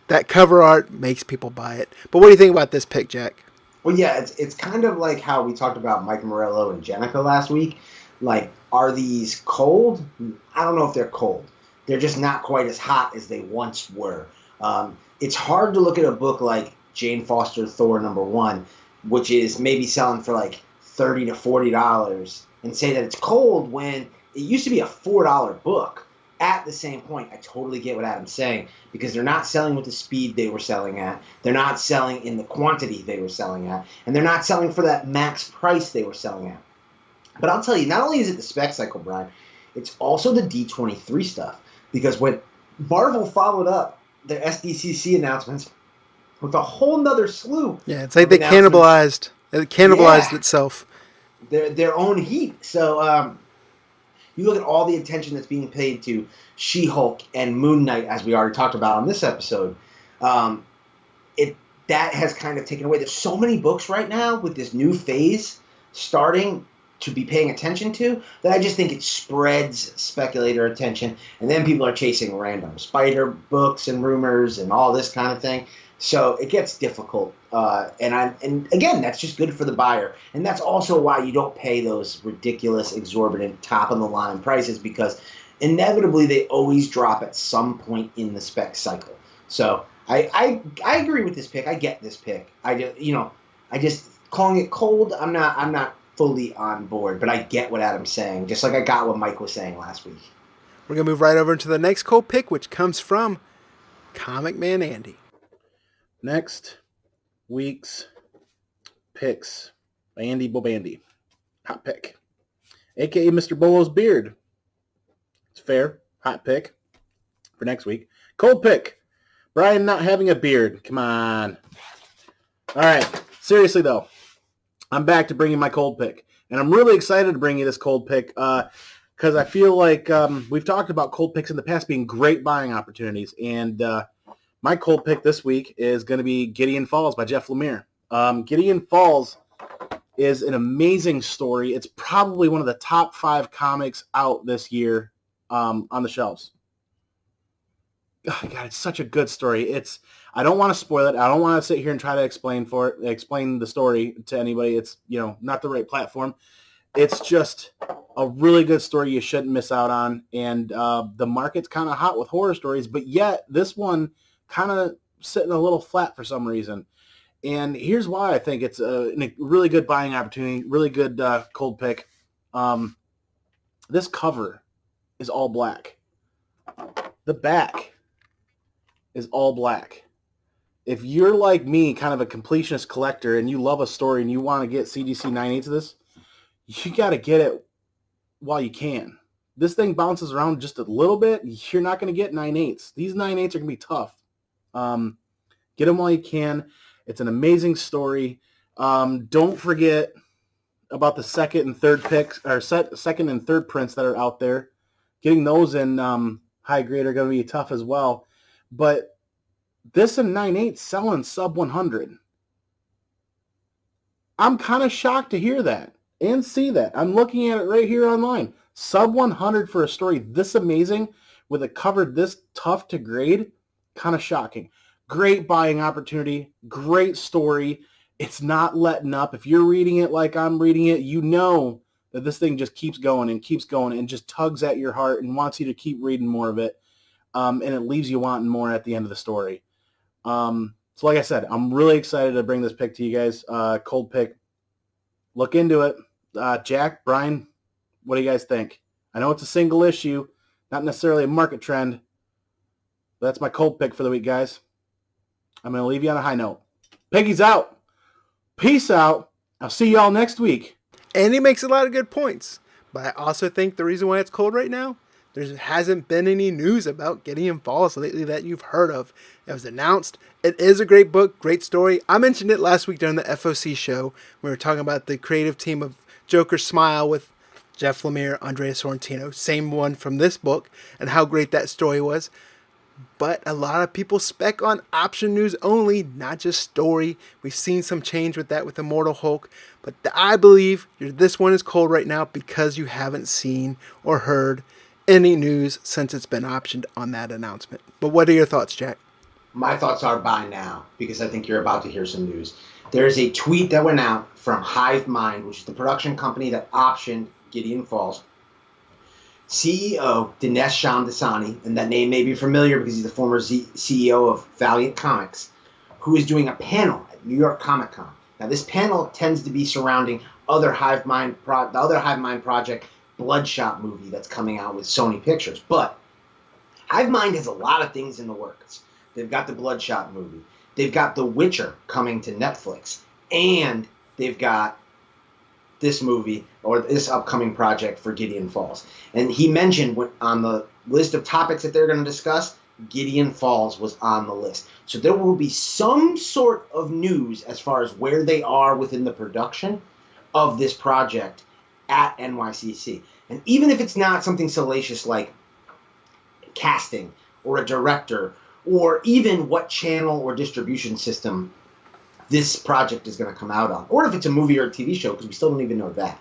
that cover art makes people buy it. But what do you think about this pick, Jack? Well, yeah, it's kind of like how we talked about Mike Morello and Jenica last week. Like, are these cold? I don't know if they're cold. They're just not quite as hot as they once were. It's hard to look at a book like Jane Foster Thor #1, which is maybe selling for like $30 to $40, and say that it's cold when it used to be a $4 book. At the same point, I totally get what Adam's saying, because they're not selling with the speed they were selling at. They're not selling in the quantity they were selling at. And they're not selling for that max price they were selling at. But I'll tell you, not only is it the spec cycle, Brian, it's also the D23 stuff. Because when Marvel followed up their SDCC announcements with a whole nother slew. Yeah, it's like they cannibalized. It cannibalized itself. Their own heat. So, you look at all the attention that's being paid to She-Hulk and Moon Knight, as we already talked about on this episode. That has kind of taken away. There's so many books right now with this new phase starting to be paying attention to that I just think it spreads speculator attention. And then people are chasing random spider books and rumors and all this kind of thing. So it gets difficult, and again, that's just good for the buyer, and that's also why you don't pay those ridiculous, exorbitant, top-of-the-line prices, because inevitably they always drop at some point in the spec cycle. So I agree with this pick. I get this pick. I just calling it cold. I'm not fully on board, but I get what Adam's saying, just like I got what Mike was saying last week. We're gonna move right over into the next cold pick, which comes from Comic Man Andy. Next week's picks by Andy Bobandy. Hot pick. A.K.A. Mr. Bolo's Beard. It's fair. Hot pick for next week. Cold pick. Brian not having a beard. Come on. All right. Seriously, though, I'm back to bringing my cold pick. And I'm really excited to bring you this cold pick because I feel like we've talked about cold picks in the past being great buying opportunities. And my cold pick this week is going to be Gideon Falls by Jeff Lemire. Gideon Falls is an amazing story. It's probably one of the top 5 comics out this year on the shelves. Oh, God, it's such a good story. I don't want to spoil it. I don't want to sit here and try to explain the story to anybody. It's not the right platform. It's just a really good story you shouldn't miss out on. And the market's kind of hot with horror stories, but yet this one kind of sitting a little flat for some reason. And here's why I think it's a really good buying opportunity, really good cold pick. This cover is all black. The back is all black. If you're like me, kind of a completionist collector, and you love a story and you want to get CGC 9/8 of this, you got to get it while you can. This thing bounces around just a little bit. You're not going to get 9/8. These 9/8 are going to be tough. Get them while you can. It's an amazing story. Don't forget about the second and third picks, or second and third prints that are out there. Getting those in high grade are going to be tough as well. But this and 9/8 selling sub 100. I'm kind of shocked to hear that and see that. I'm looking at it right here online. Sub 100 for a story this amazing with a cover this tough to grade, kind of shocking. Great buying opportunity, great story. It's not letting up. If you're reading it like I'm reading it, you know that this thing just keeps going and just tugs at your heart and wants you to keep reading more of it. And it leaves you wanting more at the end of the story. So like I said, I'm really excited to bring this pick to you guys. Cold pick. Look into it. Jack, Brian, what do you guys think? I know it's a single issue, not necessarily a market trend. But that's my cold pick for the week, guys. I'm going to leave you on a high note. Piggy's out. Peace out. I'll see y'all next week. And he makes a lot of good points. But I also think the reason why it's cold right now, there hasn't been any news about Gideon Falls lately that you've heard of. It was announced. It is a great book, great story. I mentioned it last week during the FOC show. We were talking about the creative team of Joker Smile with Jeff Lemire, Andrea Sorrentino, same one from this book, and how great that story was. But a lot of people spec on option news only, not just story. We've seen some change with that with Immortal Hulk. But I believe this one is cold right now because you haven't seen or heard any news since it's been optioned on that announcement. But what are your thoughts, Jack? My thoughts are buy now, because I think you're about to hear some news. There's a tweet that went out from Hive Mind, which is the production company that optioned Gideon Falls. CEO Dinesh Shamdasani, and that name may be familiar because he's the former CEO of Valiant Comics, who is doing a panel at New York Comic Con. Now, this panel tends to be surrounding the other Hive Mind project, Bloodshot movie that's coming out with Sony Pictures. But Hive Mind has a lot of things in the works. They've got the Bloodshot movie. They've got The Witcher coming to Netflix. And they've got this movie or this upcoming project for Gideon Falls. And he mentioned on the list of topics that they're going to discuss, Gideon Falls was on the list. So there will be some sort of news as far as where they are within the production of this project at NYCC. And even if it's not something salacious like casting or a director or even what channel or distribution system this project is going to come out on, or if it's a movie or a TV show, because we still don't even know that.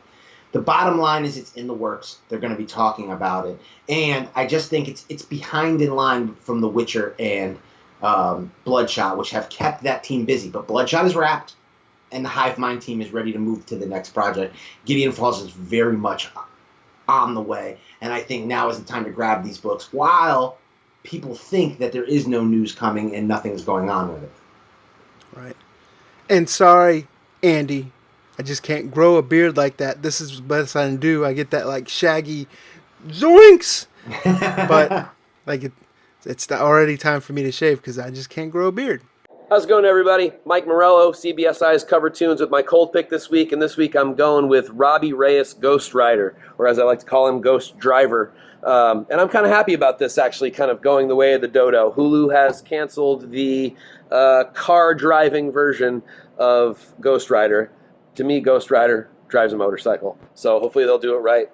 The bottom line is it's in the works. They're going to be talking about it. And I just think it's behind in line from The Witcher and Bloodshot, which have kept that team busy. But Bloodshot is wrapped, and the Hive Mind team is ready to move to the next project. Gideon Falls is very much on the way, and I think now is the time to grab these books while people think that there is no news coming and nothing's going on with it. Right. And sorry, Andy, I just can't grow a beard like that. This is the best I can do. I get that like shaggy zoinks. But like it's already time for me to shave because I just can't grow a beard. How's it going, everybody? Mike Morello, CBSI's Cover Tunes with my cold pick this week. And this week I'm going with Robbie Reyes, Ghost Rider, or as I like to call him, Ghost Driver. And I'm kind of happy about this actually kind of going the way of the dodo. Hulu has canceled the car driving version of Ghost Rider. To me, Ghost Rider drives a motorcycle. So hopefully they'll do it right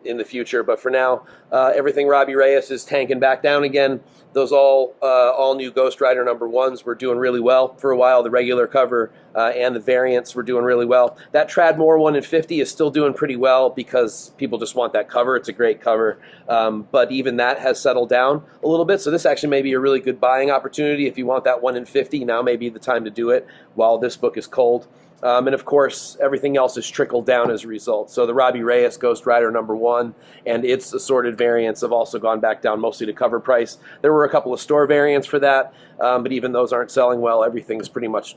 in the future. But for now, everything Robbie Reyes is tanking back down again. Those all new Ghost Rider #1s were doing really well for a while. The regular cover and the variants were doing really well. That Tradmore 1 in 50 is still doing pretty well because people just want that cover. It's a great cover. But even that has settled down a little bit. So this actually may be a really good buying opportunity. If you want that 1 in 50, now may be the time to do it while this book is cold. And of course, everything else is trickled down as a result. So the Robbie Reyes Ghost Rider #1 and its assorted variants have also gone back down mostly to cover price. There were a couple of store variants for that, but even those aren't selling well. Everything's pretty much,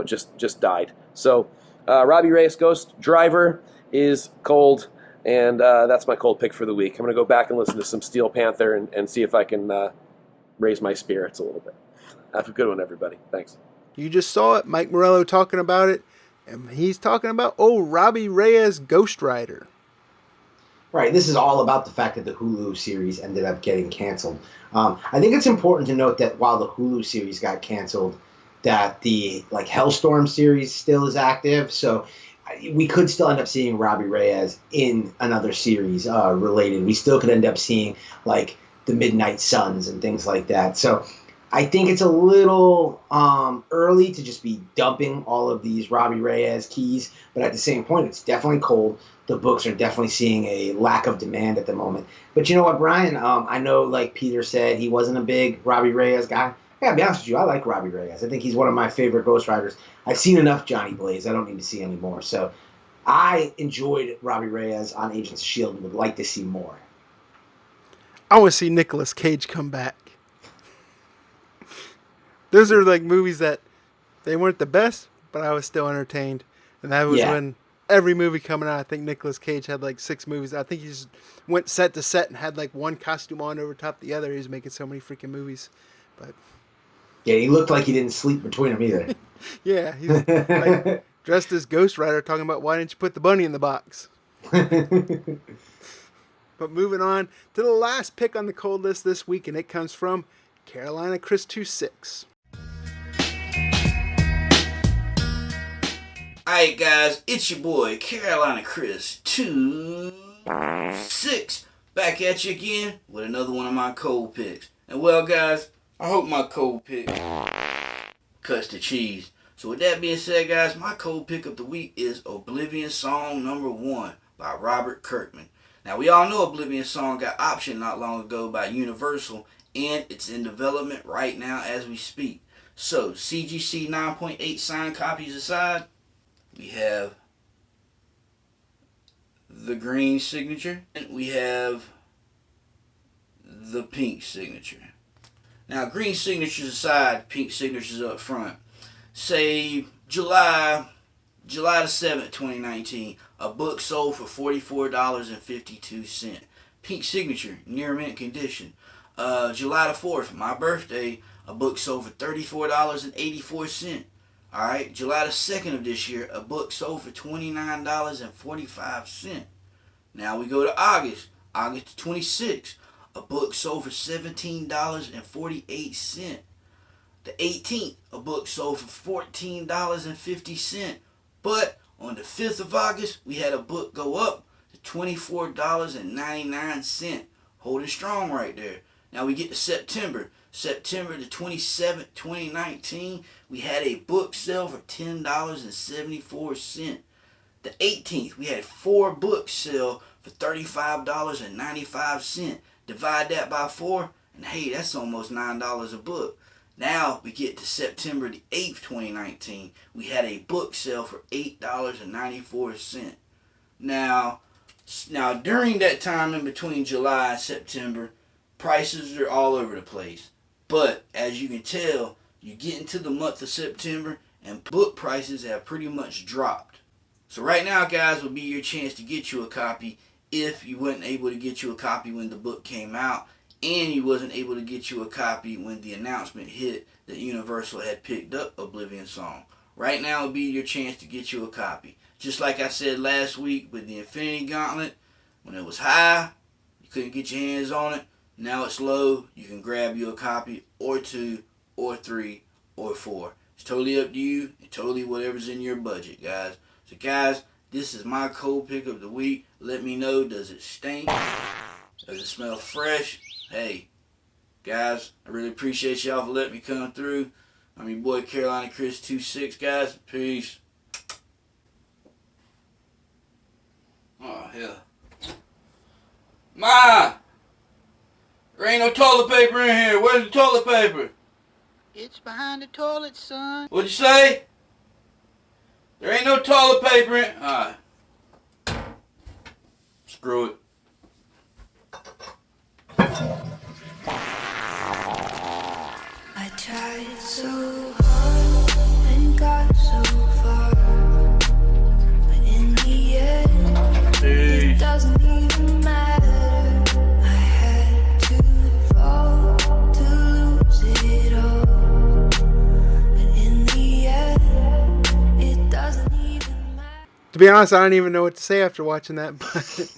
just died. So Robbie Reyes Ghost Driver is cold. And that's my cold pick for the week. I'm going to go back and listen to some Steel Panther and see if I can raise my spirits a little bit. Have a good one, everybody. Thanks. You just saw it. Mike Morello talking about it. And he's talking about Robbie Reyes Ghost Rider. Right. This is all about the fact that the Hulu series ended up getting canceled. I think it's important to note that while the Hulu series got canceled, that the Hellstorm series still is active. So we could still end up seeing Robbie Reyes in another series related. We still could end up seeing the Midnight Suns and things like that. So I think it's a little early to just be dumping all of these Robbie Reyes keys, but at the same point, it's definitely cold. The books are definitely seeing a lack of demand at the moment. But you know what, Brian? I know, like Peter said, he wasn't a big Robbie Reyes guy. I gotta be honest with you, I like Robbie Reyes. I think he's one of my favorite Ghost Riders. I've seen enough Johnny Blaze. I don't need to see any more. So I enjoyed Robbie Reyes on Agents of S.H.I.E.L.D. and would like to see more. I want to see Nicolas Cage come back. Those are movies that they weren't the best, but I was still entertained. And that was when every movie coming out, I think Nicolas Cage had 6 movies. I think he just went set to set and had one costume on over top the other. He was making so many freaking movies. But yeah, he looked like he didn't sleep between them either. Yeah, he's dressed as Ghost Rider talking about why didn't you put the bunny in the box. But moving on to the last pick on the cold list this week, and it comes from Carolina Chris 26. Alright guys, it's your boy Carolina Chris 26 back at you again with another one of my cold picks. And well guys, I hope my cold pick cuts the cheese. So with that being said guys, my cold pick of the week is Oblivion Song #1 by Robert Kirkman. Now we all know Oblivion Song got optioned not long ago by Universal, and it's in development right now as we speak. So CGC 9.8 signed copies aside, we have the green signature and we have the pink signature. Now green signatures aside, pink signatures up front. Say July the 7th, 2019, a book sold for $44.52. Pink signature, near mint condition. July the 4th, my birthday, a book sold for $34.84. Alright, July the 2nd of this year, a book sold for $29.45. Now we go to August the 26th, a book sold for $17.48. The 18th, a book sold for $14.50. But on the 5th of August, we had a book go up to $24.99. Holding strong right there. Now we get to September the 27th, 2019, we had a book sale for $10.74. The 18th, we had 4 books sell for $35.95. Divide that by 4, and hey, that's almost $9 a book. Now we get to September the 8th, 2019, we had a book sale for $8.94. Now during that time in between July and September, prices are all over the place. But as you can tell, you get into the month of September and book prices have pretty much dropped. So right now, guys, will be your chance to get you a copy if you wasn't able to get you a copy when the book came out and you wasn't able to get you a copy when the announcement hit that Universal had picked up Oblivion Song. Right now will be your chance to get you a copy. Just like I said last week with the Infinity Gauntlet, when it was high, you couldn't get your hands on it. Now it's low, you can grab you a copy or 2 or 3 or 4. It's totally up to you and totally whatever's in your budget, guys. So guys, this is my cold pick of the week. Let me know, does it stink? Does it smell fresh? Hey, guys, I really appreciate y'all for letting me come through. I'm your boy Carolina Chris 26, guys. Peace. Oh, hell. Ma! There ain't no toilet paper in here. Where's the toilet paper? It's behind the toilet, son. What'd you say? There ain't no toilet paper in... Alright. Screw it. I tried so hard and got so far, but in the end, it doesn't To be honest, I don't even know what to say after watching that, but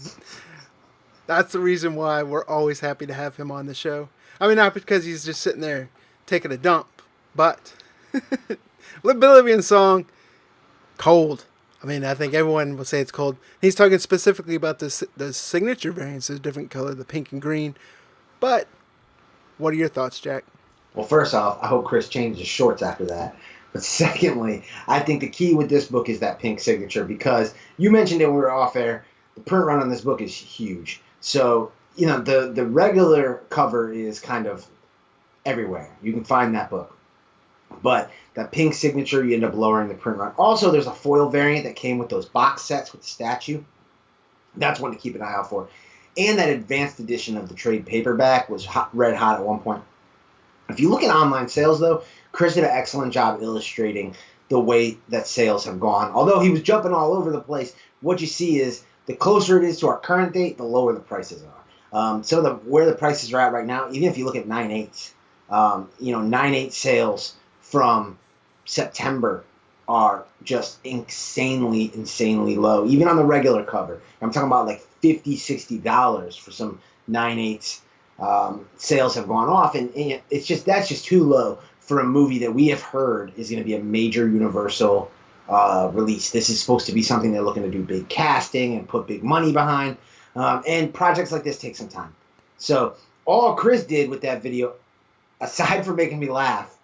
that's the reason why we're always happy to have him on the show. I mean, not because he's just sitting there taking a dump, but Oblivion Song, cold. I mean, I think everyone will say it's cold. He's talking specifically about the signature variants, the different color, the pink and green. But what are your thoughts, Jack? Well, first off, I hope Chris changed his shorts after that. But secondly, I think the key with this book is that pink signature, because you mentioned it when we were off air. The print run on this book is huge. So, the regular cover is kind of everywhere. You can find that book. But that pink signature, you end up lowering the print run. Also, there's a foil variant that came with those box sets with the statue. That's one to keep an eye out for. And that advanced edition of the trade paperback was red hot at one point. If you look at online sales, though, Chris did an excellent job illustrating the way that sales have gone. Although he was jumping all over the place, what you see is the closer it is to our current date, the lower the prices are. Where the prices are at right now, even if you look at 9/8, 9/8 sales from September are just insanely low, even on the regular cover. I'm talking about like $50, $60 for some 9/8. Sales have gone off, and that's just too low for a movie that we have heard is going to be a major Universal release. This is supposed to be something they're looking to do big casting and put big money behind, and projects like this take some time. So all Chris did with that video, aside from making me laugh,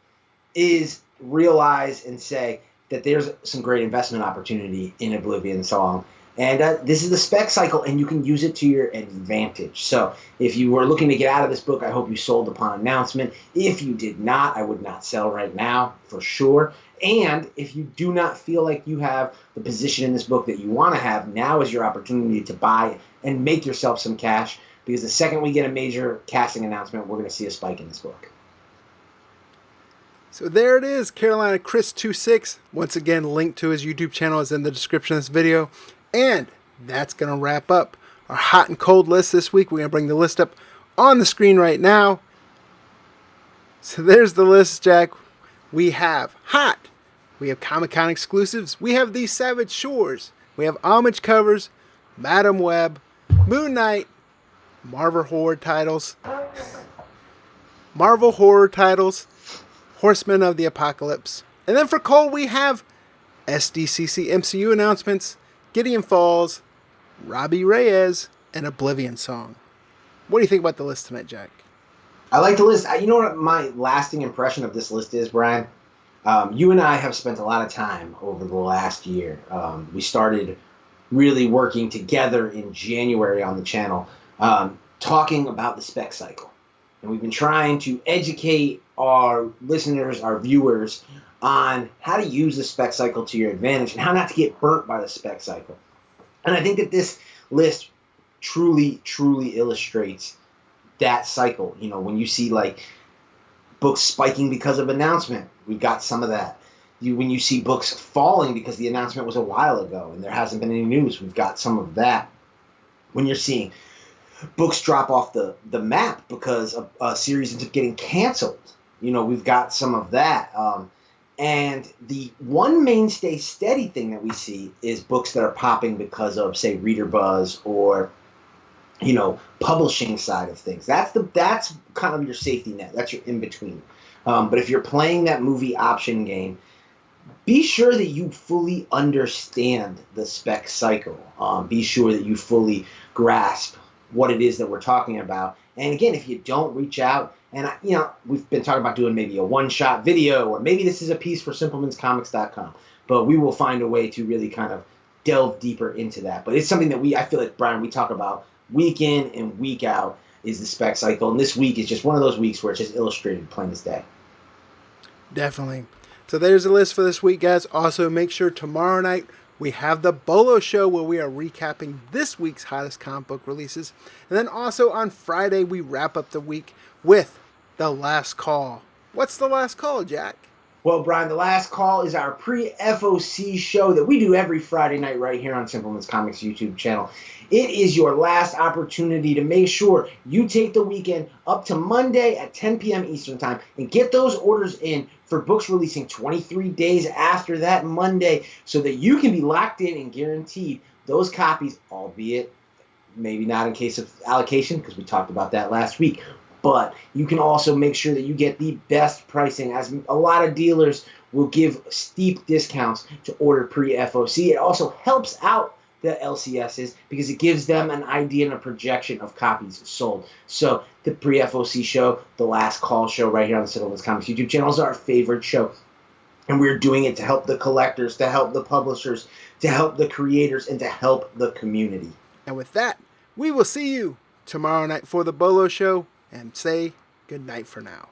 is realize and say that there's some great investment opportunity in Oblivion Song. And this is the spec cycle, and you can use it to your advantage. So if you were looking to get out of this book, I hope you sold upon announcement. If you did not, I would not sell right now, for sure. And if you do not feel like you have the position in this book that you want to have, now is your opportunity to buy and make yourself some cash, because the second we get a major casting announcement, we're going to see a spike in this book. So there it is, Carolina Chris 26. Once again, link to his YouTube channel is in the description of this video. And that's going to wrap up our hot and cold list this week. We're going to bring the list up on the screen right now. So there's the list, Jack. We have hot. We have Comic-Con exclusives. We have These Savage Shores. We have homage covers, Madam Web, Moon Knight, Marvel Horror titles, Horsemen of the Apocalypse. And then for cold, we have SDCC MCU announcements, Gideon Falls, Robbie Reyes, and Oblivion Song. What do you think about the list tonight, Jack? I like the list. You know what my lasting impression of this list is, Brian? You and I have spent a lot of time over the last year. We started really working together in January on the channel, talking about the spec cycle. And we've been trying to educate our listeners, our viewers, on how to use the spec cycle to your advantage and how not to get burnt by the spec cycle. And I think that this list truly illustrates that cycle. When you see like books spiking because of announcement, we got some of that. When you see books falling because the announcement was a while ago and there hasn't been any news, we've got some of that. When you're seeing books drop off the map because a series ends up getting canceled, we've got some of that. And the one mainstay steady thing that we see is books that are popping because of, say, reader buzz or, publishing side of things. That's kind of your safety net. That's your in-between. But if you're playing that movie option game, be sure that you fully understand the spec cycle. Be sure that you fully grasp what it is that we're talking about. And again, if you don't reach out, and we've been talking about doing maybe a one-shot video, or maybe this is a piece for simplemanscomics.com, but we will find a way to really kind of delve deeper into that. But it's something that I feel like, Brian, we talk about week in and week out, is the spec cycle. And this week is just one of those weeks where it's just illustrated plain as day. Definitely. So there's the list for this week, guys. Also, make sure tomorrow night we have the Bolo Show where we are recapping this week's hottest comic book releases. And then also on Friday, we wrap up the week with The Last Call. What's The Last Call, Jack? Well, Brian, the last call is our pre-FOC show that we do every Friday night right here on Simpleman's Comics YouTube channel. It is your last opportunity to make sure you take the weekend up to Monday at 10 p.m. Eastern Time and get those orders in for books releasing 23 days after that Monday so that you can be locked in and guaranteed those copies, albeit maybe not in case of allocation because we talked about that last week. But you can also make sure that you get the best pricing, as a lot of dealers will give steep discounts to order pre-FOC. It also helps out the LCSs because it gives them an idea and a projection of copies sold. So the pre-FOC show, the last call show right here on the Simpleman's Comics YouTube channel is our favorite show. And we're doing it to help the collectors, to help the publishers, to help the creators, and to help the community. And with that, we will see you tomorrow night for the Bolo Show, and say good night for now.